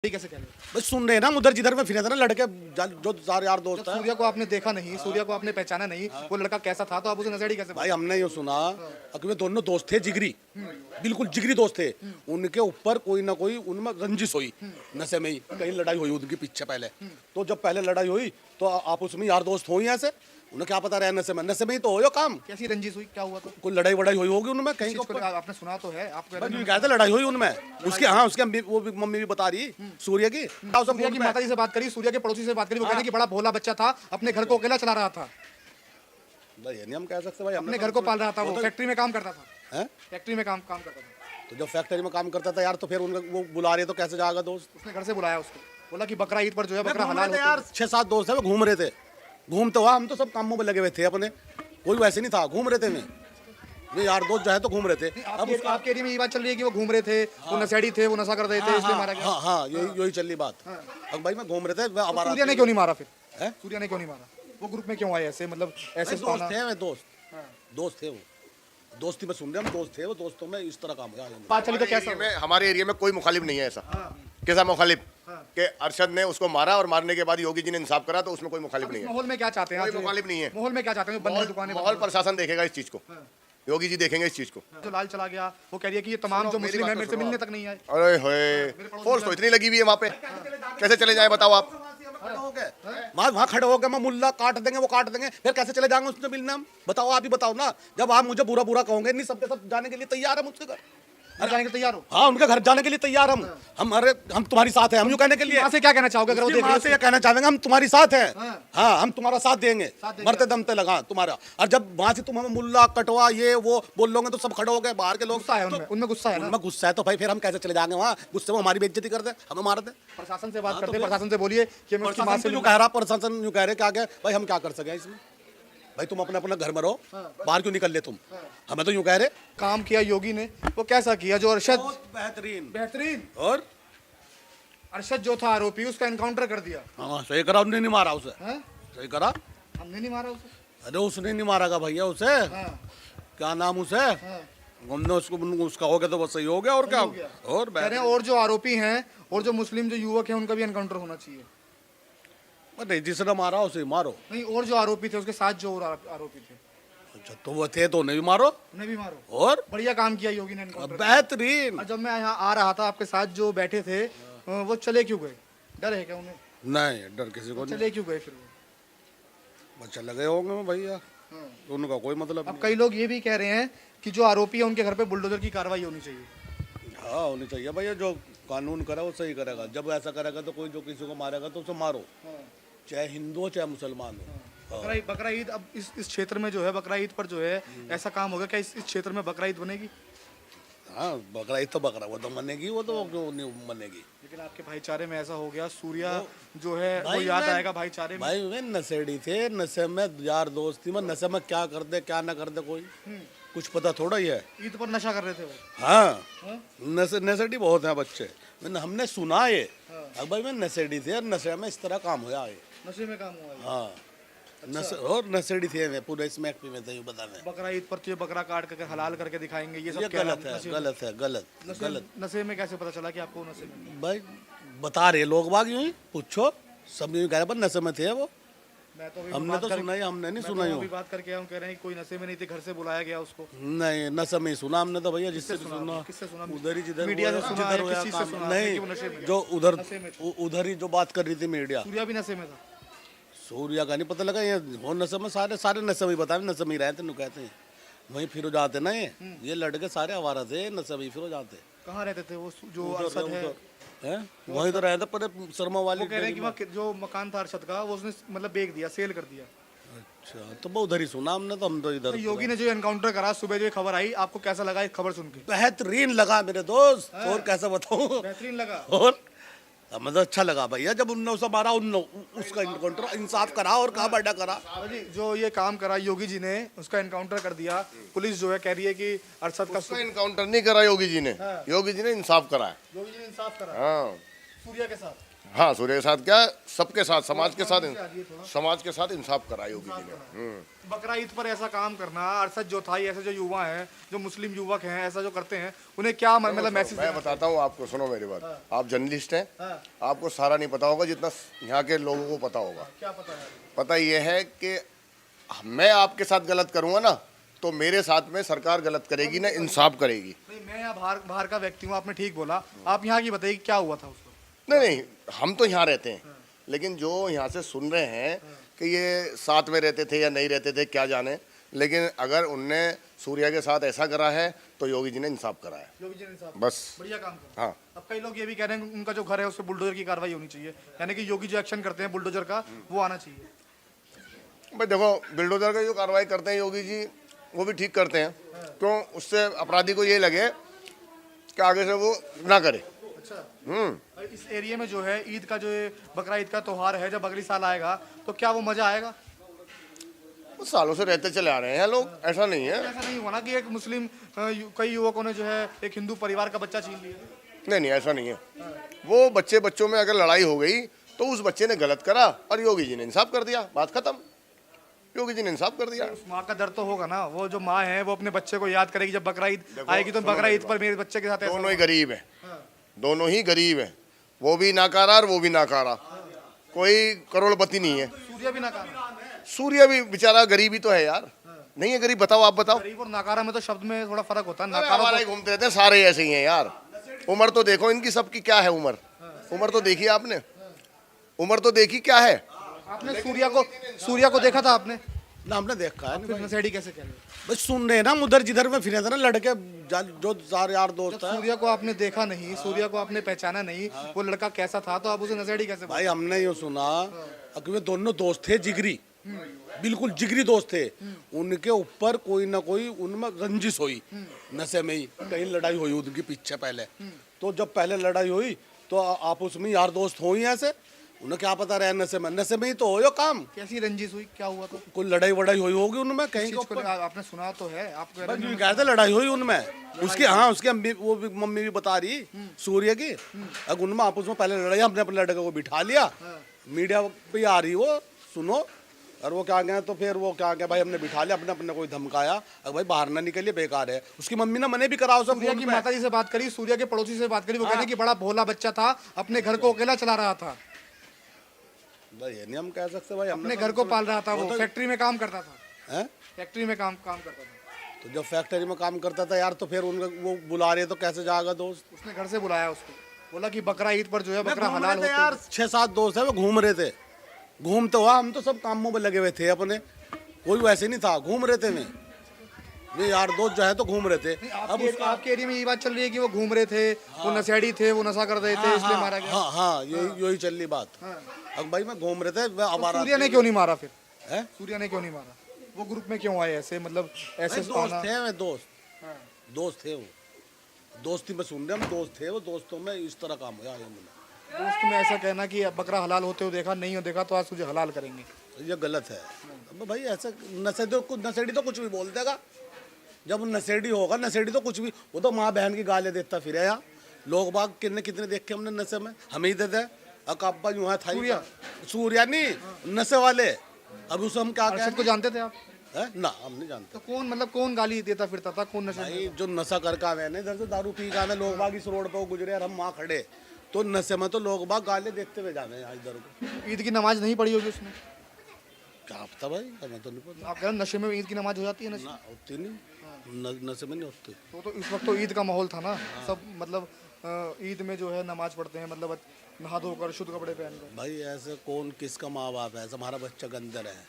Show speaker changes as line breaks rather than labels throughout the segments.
कैसे कह रहे हो?
बस सुन रहे हैं ना, उधर जिधर में फिरे थे ना लड़के जो सारे यार दोस्त
जब
है।
सूर्या को आपने देखा नहीं, सूर्या को आपने पहचाना नहीं, वो लड़का कैसा था तो आप उसे नजरिए कैसे?
भाई हमने ये सुना कि वे दोनों दोस्त थे, जिगरी, बिल्कुल जिगरी दोस्त थे। उनके ऊपर कोई ना कोई उनमें रंजिश हुई, नशे में ही कहीं लड़ाई हुई उनके पीछे पहले। तो जब पहले लड़ाई हुई तो आप उसमें यार दोस्त हो ही ऐसे, उन्हें क्या पता रहा नशे में ही तो हो यो काम।
कैसी रंजिश हुई, क्या हुआ? तो
कोई लड़ाई वड़ाई हुई होगी उनमें कहीं
चीज को आपने सुना तो है, आप कह रहे
बस
हैं
कहते लड़ाई हुई उनमें उसके। हाँ उसके वो भी मम्मी भी बता रही सूर्य की।
सूर्या की माता जी से बात करी, सूर्या के पड़ोसी से बात करी, वो कह रहे हैं कि बड़ा भोला बच्चा था, अपने घर को अकेला चला रहा था,
भाई ये नहीं हम कह सकते भाई,
अपने घर को पाल रहा था, वो फैक्ट्री में काम करता था,
हैं?
फैक्ट्री में काम करता था।
तो जब फैक्ट्री में काम करता था यार, तो फिर उनका वो बुला रहे तो कैसे जाएगा दोस्त?
उसने घर से बुलाया उसको, बोला कि बकरा ईद पर जो है बकरा
घूम
हलाल
रहे थे
होता
यार, 6-7 दोस्त है वो घूम रहे थे, घूमते हुआ हम तो सब कामों में लगे हुए थे अपने, कोई वैसे नहीं था, घूम रहे थे में ये यार दोस्त जो है तो घूम रहे थे।
अब आपके एरिया में ये बात चल रही है कि वो घूम रहे थे, वो नशेड़ी थे, वो नशा कर रहे थे, इसलिए मारा गया।
हाँ हाँ यही चल रही बात। अब भाई मैं घूम रहे थे, हमारा
सूर्या ने क्यों नहीं मारा फिर?
हैं?
सूर्या ने क्यों नहीं मारा? वो ग्रुप में क्यों आए ऐसे, मतलब ऐसे
दोस्त थे वे, दोस्त थे वो, दोस्ती में सुन रहे हम, दोस्त थे वो, दोस्तों में इस तरह काम हुआ।
बात चली तो कैसा?
हमारे एरिया में कोई मुखालिफ नहीं है ऐसा। कैसा मुखालिफ? कि अरशद ने उसको मारा और मारने के बाद योगी जी ने इंसाफ करा, तो उसमें कोई मुखालिफ नहीं है।
माहौल में क्या चाहते हैं?
कोई मुखालिफ नहीं है।
माहौल में क्या चाहते हैं? बंद दुकानें,
माहौल प्रशासन देखेगा इस चीज को, योगी जी देखेंगे इस चीज को।
जो लाल चला गया, वो कह रही है कि ये तमाम जो मुस्लिम है मेरे से मिलने तक नहीं आए।
अरे होए, फोर्स तो इतनी लगी हुई है वहाँ पे, कैसे चले जाए बताओ आप?
वहाँ खड़े हो गए, मैं मुल्ला काट देंगे, वो काट देंगे, फिर कैसे चले जाएंगे उसने मिलने हम? बताओ, आप ही बताओ ना। जब आप मुझे बुरा बुरा कहोगे, नहीं सबके सब जाने के लिए तैयार है मुझसे घर,
जाने के तैयार हो?
हाँ उनके घर जाने के लिए तैयार हम अरे हम तुम्हारी साथ हैं, हम यूँ कहने के लिए।
यहाँ से क्या कहना चाहोगे अगर वो देख
वहाँ से ये कहना चाहेंगे हम तुम्हारी साथ हैं, हाँ हम तुम्हारा साथ देंगे, मरते दम पे लगा तुम्हारा। और जब वहाँ से तुम हमें मुल्ला कटवा ये वो बोल लोगे तो सब खड़े हो गए, बाहर के लोग।
गुस्सा है उनमें, उनमें गुस्सा है ना?
उनमें गुस्सा है तो भाई फिर हम कैसे चले जाएंगे वहाँ? गुस्से में हमारी बेइज्जती कर दे, हमें मार दे।
प्रशासन से बात करते हैं, प्रशासन से बोलिए कि मैं उसकी माँ से
यूँ कह रहा, प्रशासन यूँ कह रहे क्या भाई हम क्या कर सके इसमें? भाई तुम अपने अपने घर में रहो, बाहर क्यों निकल ले तुम? हमें तो यूँ कह रहे।
काम किया योगी ने, वो कैसा किया? जो अरशद
बेहतरीन और
अरशद जो था आरोपी, उसका एनकाउंटर कर दिया।
हाँ सही करा, उसने नहीं मारा उसे। सही करा,
हमने नहीं मारा उसे।
अरे उसने नहीं मारा भैया उसे, क्या नाम उसे, हमने उसका हो गया तो बस सही हो गया। और क्या और
कह रहे हैं और जो आरोपी हैं और जो मुस्लिम जो युवक हैं उनका भी एनकाउंटर होना चाहिए।
नहीं जिसने मारा उसे मारो।
नहीं, और जो आरोपी थे उसके साथ जो और आरोपी थे,
अच्छा तो वो थे तो उन्हें भी मारो।
उन्हें भी मारो।
और
बढ़िया काम किया योगी ने, एनकाउंटर।
बेहतरीन।
और जब मैं यहाँ आ रहा था आपके साथ जो बैठे थे, वो चले क्यों गए? डर है क्या उन्हें?
नहीं डर किसी को नहीं।
चले क्यों गए फिर वो?
बच्चा लगे होंगे भैया, तो उनका कोई मतलब
अब
नहीं।
कई लोग ये भी कह रहे हैं कि जो आरोपी है उनके घर पे बुलडोजर की कार्रवाई होनी चाहिए।
हाँ होनी चाहिए भैया, जो कानून करे वो सही करेगा। जब ऐसा करेगा तो कोई जो किसी को मारेगा तो उसे मारो, चाहे हिंदू हो चाहे मुसलमान हो।
बकरा ईद अब इस क्षेत्र में जो है, बकरा ईद पर जो है ऐसा काम होगा क्या? इस क्षेत्र में बकरा ईद बनेगी?
हाँ बकरा ईद तो बकरा वो तो मनेगी, वो तो क्यों नहीं मनेगी।
लेकिन आपके भाईचारे में ऐसा हो गया, सूर्या जो है वो याद आएगा भाईचारे में।
भाई वे नशेड़ी थे, नशे में यार दोस्ती में, नशे में क्या कर दे क्या ना कर दे कोई कुछ पता थोड़ा ही है।
ईद पर नशा कर रहे थे वो।
हाँ नशेड़ी बहुत हैं बच्चे, हमने सुना ये। अब भाई मैं नशेड़ी थे और नशे में इस तरह काम हुआ है,
नशे में काम हुआ है।
हाँ और नशेड़ी थे मैं पूरे इसमें में थे बता रहे।
बकरा ईद पर तो ये बकरा काट करके हलाल करके दिखाएंगे, ये सब
ये गलत है, गलत है, गलत।
नशे में कैसे पता चला कि आपको नशे में?
भाई बता रहे लोग बाग यूं ही, पूछो सब यूं कह रहे पर नशे में थे वो।
मैं तो
हमने तो सुना ही, हमने नहीं सुना
अभी बात करके आया हूँ, कह रहे हैं कि कोई नशे में नहीं थे, घर से बुलाया गया उसको।
नहीं नशे में ही सुना हमने तो भैया, जिससे सुना
किससे सुना?
उधर ही जिधर
मीडिया से सुना है,
जिधर
किस चीज़ से सुना है कि वो नशे में?
नहीं जो उधर ही जो बात कर रही थी मीडिया।
सूर्या भी नशे में था?
सूर्या का नहीं पता लगा, ये हो नशे में, सारे नशे में बताए, नशे में ही रहते नु कहते हैं, वहीं फिर हो जाते ना ये लड़के सारे आवारा थे, नशे में फिर हो जाते।
कहाँ रहते थे वो जो अरशद है?
हैं वहीं तो रहते पर शर्मा वाली।
वो कह रहे हैं कि वहाँ जो मकान था अरशद का वो उसने मतलब बेच दिया, सेल कर दिया।
अच्छा तो वो उधर ही सुना हमने, तो हम तो इधर।
योगी ने जो एनकाउंटर करा, सुबह जो खबर आई, आपको कैसा लगा ये खबर सुन के?
बेहतरीन लगा मेरे दोस्त, और कैसा बताऊं,
बेहतरीन लगा।
और मतलब अच्छा लगा भैया जब उनने उसे मारा, उसका एनकाउंटर इंसाफ करा और कहा बड़ा करा।
जी जो ये काम करा योगी जी ने, उसका एनकाउंटर कर दिया, पुलिस जो है कह रही है कि अरशद का
एनकाउंटर नहीं करा योगी जी ने, योगी जी ने इंसाफ करा है।
योगी जी ने इंसाफ करा
हाँ
सूर्या के साथ।
हाँ, सूर्य के साथ क्या, सबके साथ, समाज के साथ इंसाफ करा योगी जी ने।
बकरा ईद पर ऐसा काम करना, अरशद जो था, ऐसे जो युवा हैं, जो मुस्लिम युवक हैं, ऐसा जो करते हैं, उन्हें क्या मतलब मैसेज?
मैं बताता हूँ आपको, सुनो मेरी बात। आप जर्नलिस्ट हैं, आपको सारा नहीं पता होगा जितना यहाँ के लोगों को पता होगा।
क्या पता है?
पता ये है कि मैं आपके साथ गलत करूँगा ना, तो मेरे साथ में सरकार गलत करेगी ना, इंसाफ करेगी।
नहीं, मैं यहाँ बाहर का व्यक्ति हूँ, आपने ठीक बोला। आप यहाँ की बताइए क्या हुआ था उसको?
नहीं, हम तो यहाँ रहते हैं, लेकिन जो यहाँ से सुन रहे हैं कि ये साथ में रहते थे या नहीं रहते थे, क्या जाने। लेकिन अगर उनने सूर्या के साथ ऐसा करा है तो योगी जी ने इंसाफ करा है।
योगी जी ने इंसाफ,
बस
बढ़िया काम करा।
हाँ।
अब कई लोग ये भी कह रहे हैं कि उनका जो घर है उस पर बुलडोजर की कार्रवाई होनी चाहिए, यानी कि योगी जो एक्शन करते हैं बुलडोजर का, वो आना चाहिए।
भाई देखो, बिल्डोजर का जो कार्रवाई करते हैं योगी जी, वो भी ठीक करते हैं। क्यों? उससे अपराधी को ये लगे कि आगे से वो ना करे।
अच्छा, इस एरिया में जो है ईद का, जो बकरा ईद का त्योहार है, जब अगली साल आएगा तो क्या वो मजा आएगा?
वो सालों से रहते चले आ रहे हैं लोग, ऐसा नहीं है।
ऐसा नहीं हुआ ना कि एक मुस्लिम कई युवकों ने जो है एक हिंदू परिवार का बच्चा छीन लिया?
नहीं, ऐसा नहीं है। वो बच्चों में अगर लड़ाई हो गई तो उस बच्चे ने गलत करा और योगी जी ने इंसाफ कर दिया, बात खत्म। योगी जी ने इंसाफ कर दिया।
उस माँ का दर्द तो होगा ना, वो जो माँ है वो अपने बच्चे को याद करेगी जब बकरा ईद आएगी, तो बकरा ईद पर मेरे बच्चे के साथ ऐसा
दोनों ही गरीब है, दोनों ही गरीब है। वो भी नाकारा और वो भी नाकारा, कोई करोड़पति नहीं है।
सूर्या भी नाकारा,
सूर्य भी बेचारा गरीब ही तो है यार। नहीं है गरीब? बताओ, आप बताओ।
गरीब और नाकारा में तो शब्द में थोड़ा फर्क होता है।
अरे
नाकारा
हमारे घूमते रहते हैं, सारे ऐसे ही हैं यार। उम्र तो देखो इनकी सबकी क्या है, उम्र तो देखी आपने, उम्र तो देखी क्या है।
आपने सूर्या को देखा था आपने?
ना हमने देखा है
फिर नशेड़ी कैसे कह रहे हो?
बस सुन रहे हैं ना, उधर जिधर में फिरे थे ना लड़के, जो सारे यार दोस्त है।
सूर्या को आपने देखा नहीं, सूर्या को आपने पहचाना नहीं, वो लड़का कैसा था, तो आप उसे नशेड़ी कैसे?
भाई हमने ये सुना कि वे दोनों दोस्त थे, जिगरी, बिल्कुल जिगरी दोस्त थे। उनके ऊपर कोई ना कोई उनमें रंजिश हुई, नशे में ही कहीं लड़ाई हुई उनके पीछे पहले। तो जब पहले लड़ाई हुई तो आपस में यार दोस्त हो ही ऐसे, उन्हें क्या पता रहा नशे में ही तो हो यो काम।
कैसी रंजिश हुई, क्या हुआ? तो
कोई लड़ाई वड़ाई हुई होगी उनमें कहीं
चीज को आपने सुना तो है? आप कह रहे
बस
हैं
यूं कहते लड़ाई हुई उनमें, उसकी, हाँ उसकी अम्मी, वो भी मम्मी भी बता रही सूर्य की, अगर उनमें आपस में पहले लड़ाई, हमने अपने लड़के को बिठा लिया, मीडिया पे आ रही वो सुनो, और वो क्या गया, तो फिर वो क्या गया भाई, हमने बिठा लिया, अपने अपने कोई धमकाया, अगर भाई बाहर ना निकलिए, बेकार है। उसकी मम्मी ने मने भी कराओ सब।
सूर्या की माता जी से बात करी, सूर्या के पड़ोसी से बात करी, वो कहते कि बड़ा भोला बच्चा था, अपने घर को अकेला चला रहा था,
भाई ये नहीं हम कह सकते भाई,
अपने घर को पाल रहा था, वो फैक्ट्री में काम करता था।
हैं?
फैक्ट्री में काम करता था।
तो जब फैक्ट्री में काम करता था यार, तो फिर उनका वो बुला रहे तो कैसे जाएगा दोस्त?
उसने घर से बुलाया उसको, बोला कि बकरा ईद पर जो है बकरा हलाल होता है।
यार 6-7 दोस्त है, वो घूम रहे थे, घूमते हुआ, हम तो सब कामों में लगे हुए थे अपने, कोई वैसे नहीं था, घूम रहे थे। वे यार दोस्त जो है तो घूम रहे थे।
अब आपके एरिया में ये बात चल रही है कि वो घूम रहे थे, वो नशेड़ी थे, वो नशा कर रहे थे, इसलिए मारा गया।
हाँ, यही चल रही बात। अब भाई मैं घूम रहे थे,
तो सूर्या ने क्यों नहीं मारा फिर?
है?
सूर्या ने क्यों नहीं मारा? वो ग्रुप में क्यों आए ऐसे, मतलब ऐसे
दोस्त थे, वे दोस्त थे, वो दोस्ती में सुन रहे हम, दोस्त थे वो, दोस्तों में इस तरह काम हुआ।
दोस्त में ऐसा कहना कि बकरा हलाल होते हुए देखा, नहीं हो देखा तो आज तुझे हलाल करेंगे,
ये गलत है। अब भाई ऐसा नशेड़ी तो कुछ भी बोल देगा, जब नशेड़ी होगा, नशेड़ी तो कुछ भी, वो तो माँ बहन की गालें देता फिर यार। लोग बाग कितने देख के हमने नशे में, हमें ही दे दे अकाब्बा यूं है था। सूर्या नहीं, नशे वाले। अब उसे हम क्या
अरशद को जानते थे आप?
है ना, हम नहीं जानते।
तो कौन, मतलब कौन गाली देता फिरता था, कौन नशे?
भाई जो नशा करके आवे ना, इधर से दारू पी के आवे, लोग बाग इस रोड पे वो गुजरे और हम वहाँ खड़े, तो नशे में तो लोग बाग गाले देखते हुए जावे इधर को।
ईद की नमाज नहीं पढ़ी होगी उसने?
क्या पता भाई, हमें तो नहीं पता।
आप कह रहे हैं नशे में ईद की नमाज हो जाती है?
ना होती नहीं, नशे में नहीं होती।
तो इस वक्त तो ईद का माहौल था ना, सब मतलब ईद में जो है नमाज पढ़ते हैं, मतलब नहा धोकर शुद्ध कपड़े पहन कर।
भाई ऐसे कौन किसका माँ बाप है, ऐसा हमारा बच्चा के अंदर है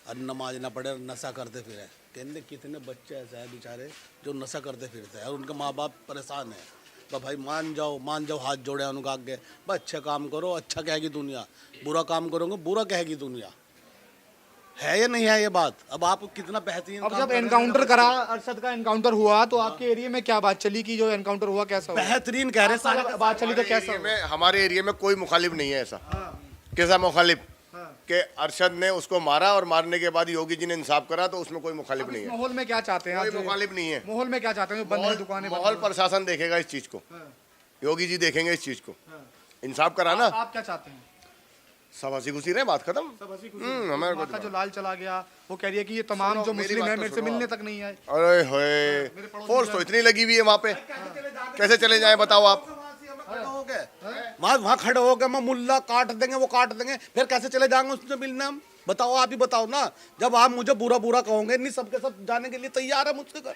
और नमाज ना पढ़े, नशा करते फिरे। कहने कितने बच्चे ऐसे हैं बेचारे जो नशा करते फिरते हैं और उनके माँ बाप परेशान है। तो भाई मान जाओ, हाथ जोड़े उनका आगे, भाई अच्छा काम करो, अच्छा कहेगी दुनिया, बुरा काम करोगे बुरा कहेगी दुनिया। है या नहीं है ये बात? अब आप कितना बेहतरीन।
अब जब एनकाउंटर करा, अरशद का एनकाउंटर हुआ, तो आपके एरिया में क्या बात चली कि जो एनकाउंटर हुआ कैसा हुआ?
बेहतरीन कह रहे सारे।
बात चली तो कैसा हुआ?
हमारे एरिया में कोई मुखालिफ नहीं है ऐसा। कैसा मुखालिफ? कि अरशद ने उसको मारा और मारने के बाद योगी जी ने इंसाफ करा, तो उसमें कोई मुखालिफ नहीं है।
माहौल में क्या चाहते हैं?
कोई मुखालिफ नहीं है।
माहौल में क्या चाहते हैं? बंद है दुकानें,
माहौल प्रशासन देखेगा इस चीज को, योगी जी देखेंगे इस चीज को। इंसाफ कराना।
आप क्या चाहते हैं?
सब हंसी खुशी रहे, बात खत्म।
सब हंसी खुशी।
हमें
माँ का जो लाल चला गया, वो कह रही है कि ये तमाम
सुनो,
जो
मेरी
मुस्लिम
बात
है
तो
मेरे से
सुनो
मिलने
आप।
तक नहीं आए।
अरे होए, फोर्स तो इतनी लगी हुई है वहाँ पे, कैसे चले जाएं बताओ आप।
वहाँ खड़े हो गए, मैं मुल्ला काट देंगे, वो काट देंगे, फिर कैसे चले जाएंगे उससे मिलने हम? बताओ, आप ही बताओ ना। जब आप मुझे बुरा बुरा कहोगे, नहीं सबके सब जाने के लिए तैयार है मुझसे घर।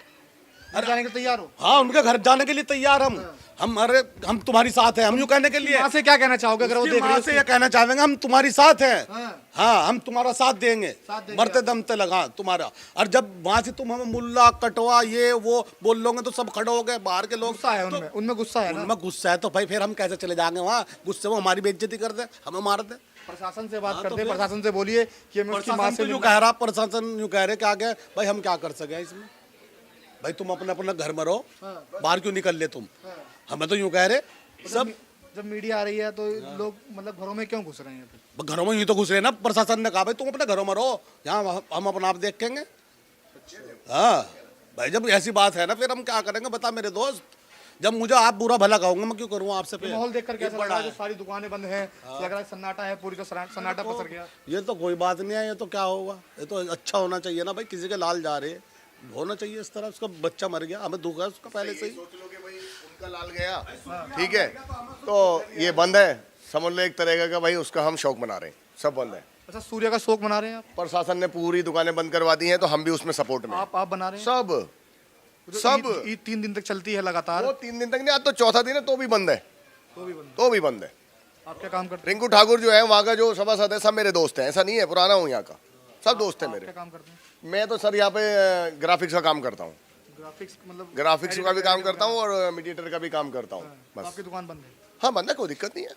घर जाने के तैयार हो?
हाँ, उनके घर जाने के लिए तैयार हम अरे हम तुम्हारी साथ हैं, हम यूँ कहने के लिए।
माँ से क्या कहना चाहोगे अगर वो
उसकी
देख रही
माँ
है?
से ये कहना चाहेंगे, हम तुम्हारी साथ हैं।
हाँ।
हाँ, हम तुम्हारा साथ देंगे मरते दम तक लगा तुम्हारा। और जब वहां से तुम हमें मुल्ला कटवा ये वो बोल लोगे तो सब खड़े हो गए, बाहर के लोग।
गुस्सा है उनमें, उनमें गुस्सा है ना?
उनमें गुस्सा है तो भाई फिर हम कैसे चले जाएंगे वहाँ? गुस्से में हमारी बेइज्जती कर दे, हमें मार दे।
प्रशासन से बात
हाँ,
करते
तो
हैं,
फिर-
प्रशासन से बोलिए कि हमें उसकी माँ
प्रशासन
से
तो यूँ
मिलना-
कह रहा, प्रशासन यूँ कह रहे कि आगे भाई हम क्या कर सके इसमें? भाई तुम अपने अपने घर में रहो, बाहर क्यों निकल ले तुम? हमें तो यूँ कह रहे सब।
जब मीडिया आ रही है तो लोग मतलब घरों में क्यों घुस रहे हैं फिर?
घरों में यूँ तो घुस रहे ना, प्रशासन ने कहा भाई तुम अपने घरों में रहो, यहाँ हम अपना आप देखेंगे। हाँ भाई, जब ऐसी बात है ना फिर हम क्या करेंगे बता मेरे दोस्त। जब मुझे आप बुरा भला कहोगे, मैं क्यों करूँ आपसे?
ये माहौल देखकर कैसा लग रहा है? जो सारी दुकानें बंद हैं, लग रहा है सन्नाटा है, पूरी का सन्नाटा पसर गया।
ये तो कोई बात नहीं है, ये तो क्या होगा, ये तो अच्छा होना चाहिए ना भाई। किसी के लाल जा रहे होना चाहिए इस तरह। उसका बच्चा मर गया, हमें दुख है उसका पहले से ही।
सोच लो कि भाई उनका लाल गया, ठीक है, तो ये बंद है, समझ लो एक तरह का भाई उसका हम शौक मना रहे हैं, सब बंद है।
अच्छा, सूर्य का शोक मना रहे हैं आप?
प्रशासन ने पूरी दुकानें बंद करवा दी हैं, तो हम भी उसमें सपोर्ट में हैं।
आप बना रहे हैं?
सब
जो
सब
ईद 3 दिन तक चलती है लगातार,
वो 3 दिन तक नहीं, आज तो चौथा दिन है तो भी बंद है,
तो भी बंद।
तो भी बंद है।
आप क्या काम करते हैं?
रिंकू ठाकुर जो है वहाँ का जो सभासद है, सब मेरे दोस्त हैं, ऐसा नहीं है पुराना हूँ यहाँ का, सब दोस्त हैं
आप
मेरे।
क्या काम करते हैं?
मैं तो सर यहाँ पे ग्राफिक्स का काम करता हूँ,
ग्राफिक्स मतलब
ग्राफिक्स का भी काम करता हूँ और मीडिएटर का भी काम करता हूँ। बस
आपकी दुकान बंद है?
हाँ, बंद है, कोई दिक्कत नहीं है।